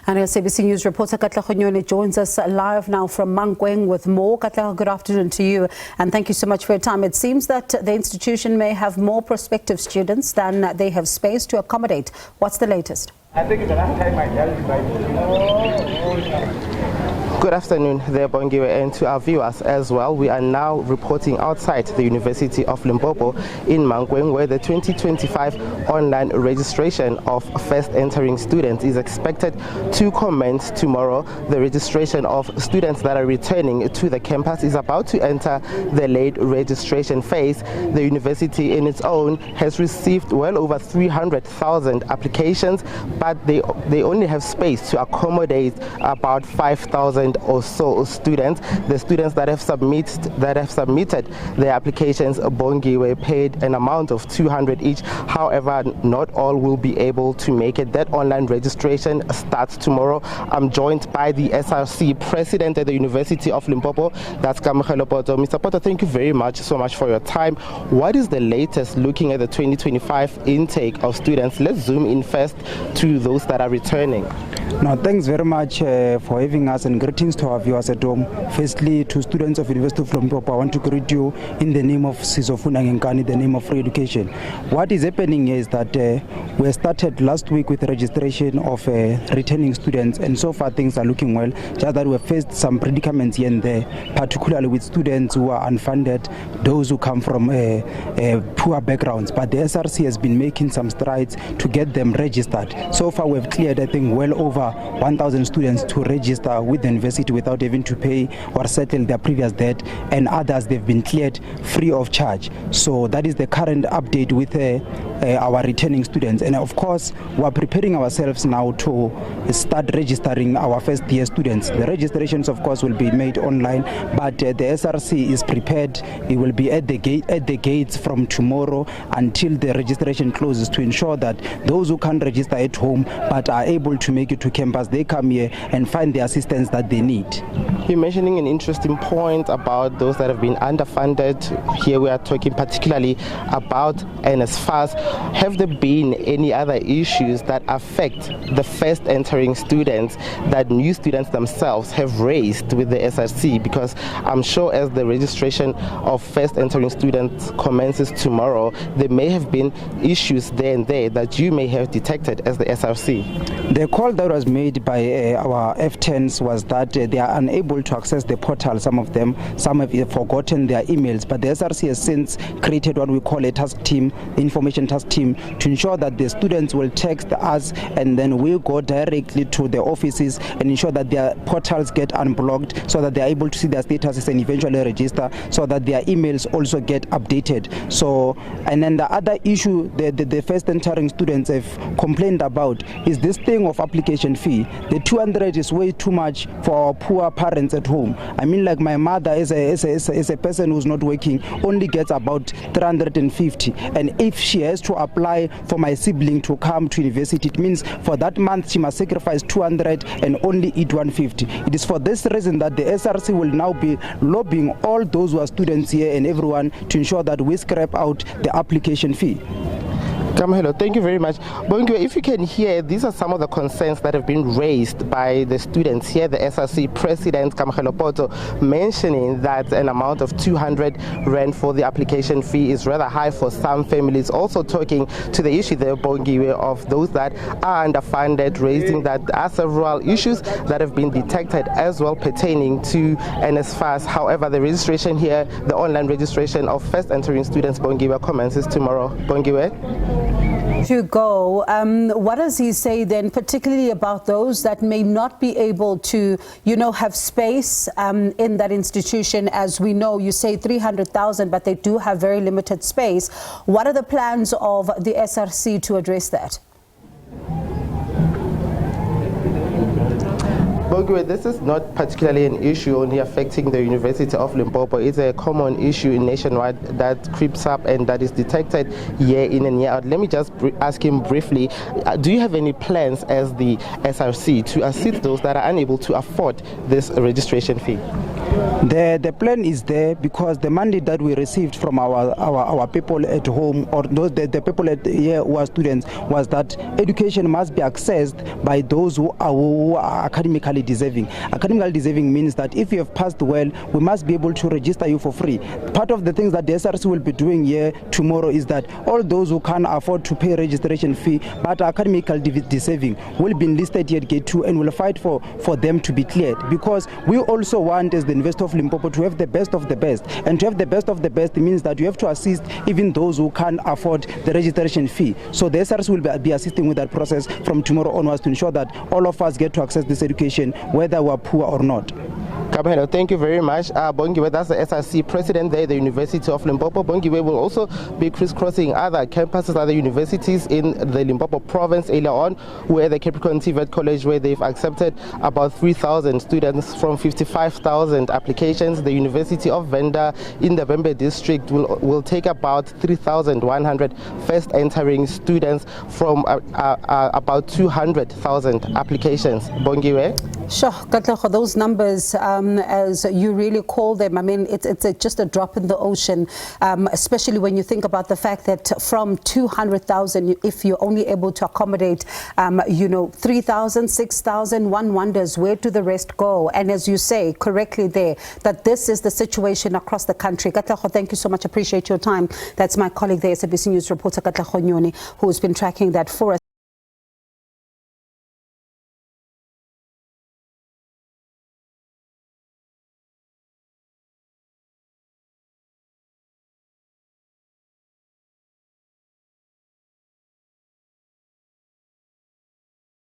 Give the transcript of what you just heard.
And SABC News reporter Katlego Nyoni joins us live now from Mankweng with more. Katlego, good afternoon to you, and thank you so much for your time. It seems that the institution may have more prospective students than they have space to accommodate. What's the latest? Good afternoon there, Bongiwe, and to our viewers as well. We are now reporting outside the University of Limpopo in Mankweng, where the 2025 online registration of first entering students is expected to commence tomorrow. The registration of students that are returning to the campus is about to enter the late registration phase. The university in its own has received well over 300,000 applications, but they only have space to accommodate about 5,000 or so students. The students that have submitted their applications, Bongiwe, paid an amount of 200 each. However, not all will be able to make it. That online registration starts tomorrow. I'm joined by the SRC President at the University of Limpopo, that's Katlego. Mr. Poto, thank you very much for your time. What is the latest looking at the 2025 intake of students? Let's zoom in first to those that are returning. No, thanks very much for having us, and greetings to our viewers at home. Firstly, to students of University of Limpopo, I want to greet you in the name of Sizofuna Ngenkani, the name of free education. What is happening is that we started last week with registration of returning students, and so far things are looking well. Just that we faced some predicaments here and there, particularly with students who are unfunded, those who come from poor backgrounds. But the SRC has been making some strides to get them registered. So far we've cleared, I think, well over 1,000 students to register with the university without having to pay or settle their previous debt, and others they've been cleared free of charge. So that is the current update with our returning students, and of course we are preparing ourselves now to start registering our first year students. The registrations of course will be made online, but the SRC is prepared. It will be at the gates from tomorrow until the registration closes, to ensure that those who can't register at home but are able to make it to campus, they come here and find the assistance that they need. You're mentioning an interesting point about those that have been underfunded. Here we are talking particularly about NSFAS. Have there been any other issues that affect the first entering students that new students themselves have raised with the SRC? Because I'm sure as the registration of first entering students commences tomorrow, there may have been issues there and there that you may have detected as the SRC. The call that was made by our F10s was that they are unable to access the portal. Some of them, some have forgotten their emails, but the SRC has since created what we call a task team, information task team, to ensure that the students will text us, and then we'll go directly to the offices and ensure that their portals get unblocked, so that they are able to see their statuses and eventually register, so that their emails also get updated. So, and then the other issue the first entering students have complained about is this thing of application fee. The 200 is way too much for our poor parents at home. I mean, like my mother is a person who's not working, only gets about 350, and if she has to apply for my sibling to come to university, it means for that month she must sacrifice 200 and only eat 150. It is for this reason that the SRC will now be lobbying all those who are students here and everyone to ensure that we scrap out the application fee. Katlego, thank you very much. Bongiwe, if you can hear, these are some of the concerns that have been raised by the students here. The SRC President, Katlego, mentioning that an amount of 200 rand for the application fee is rather high for some families. Also talking to the issue there, Bongiwe, of those that are underfunded, raising that there are several issues that have been detected as well pertaining to NSFAS. However, the registration here, the online registration of first entering students, Bongiwe, commences tomorrow. Bongiwe? To go, what does he say then, particularly about those that may not be able to, have space in that institution? As we know, you say 300,000, but they do have very limited space. What are the plans of the SRC to address that? Bongiwe, this is not particularly an issue only affecting the University of Limpopo. It's a common issue nationwide that creeps up and that is detected year in and year out. Let me just ask him briefly, do you have any plans as the SRC to assist those that are unable to afford this registration fee? The plan is there because the mandate that we received from our people at home, or those the people at here who are students, was that education must be accessed by those who are academically deserving. Academically deserving means that if you have passed well, we must be able to register you for free. Part of the things that the SRC will be doing here tomorrow is that all those who can afford to pay registration fee but are academically deserving will be enlisted here at Gate 2 and will fight for them to be cleared, because we also want, as the University of Limpopo, to have the best of the best, and to have the best of the best means that you have to assist even those who can't afford the registration fee. So the SRC will be assisting with that process from tomorrow onwards to ensure that all of us get to access this education, whether we are poor or not. Kabelo, thank you very much. Bongiwe, that's the SRC President there, the University of Limpopo. Bongiwe will also be crisscrossing other campuses, other universities in the Limpopo province earlier on, where the Capricorn TVET College, where they've accepted about 3,000 students from 55,000 applications. The University of Venda in the Vembe district will take about 3,100 first entering students from about 200,000 applications. Bongiwe? Sure, Katlego, those numbers, as you really call them, I mean, it's just a drop in the ocean, especially when you think about the fact that from 200,000, if you're only able to accommodate, 3,000, 6,000, one wonders where do the rest go? And as you say correctly there, that this is the situation across the country. Katlego, thank you so much. Appreciate your time. That's my colleague there, SABC News reporter Katlego Nyoni, who's been tracking that for us.